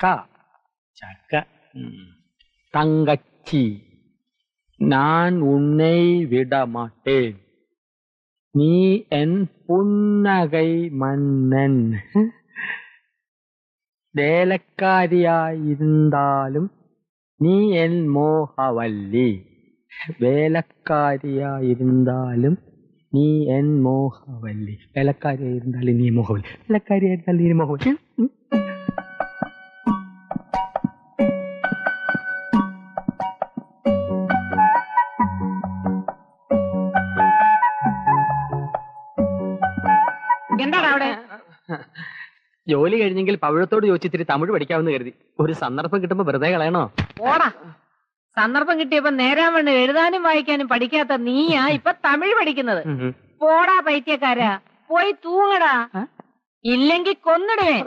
ചക്ക. തങ്കച്ചി, ഞാൻ ഉന്നെ വിടമാട്ടേൻ, നീ എൻ പുന്നകൈ മന്നൻ. വേലക്കാരിയായിരുന്നാലും നീ എൻ മോഹവല്ലി. വേലക്കാരിയായിരുന്നാലും നീ എൻ മോഹവല്ലി. വേലക്കാരിയായിരുന്നാലും നീ മോഹവല്ലി. വേലക്കാരിയായിരുന്നാലും നീ മോഹവല്ലി. എന്താണ് അവിടെ? ജോലി കഴിഞ്ഞെങ്കിൽ പവിഴത്തോട് ചോദിച്ചിത്തിരി തമിഴ് പഠിക്കാമെന്ന് കരുതി. ഒരു സന്ദർഭം കിട്ടുമ്പോ വെറുതെ കളയണോ? ഓടാ, സന്ദർഭം കിട്ടിയപ്പോ നേരാൻ വേണ്ട എഴുതാനും വായിക്കാനും പഠിക്കാത്ത നീയാ ഇപ്പൊ തമിഴ് പഠിക്കുന്നത്. പോടാ പൈത്യക്കാരാ, പോയി തൂങ്ങടാ, ഇല്ലെങ്കിൽ കൊന്നിടുവേ.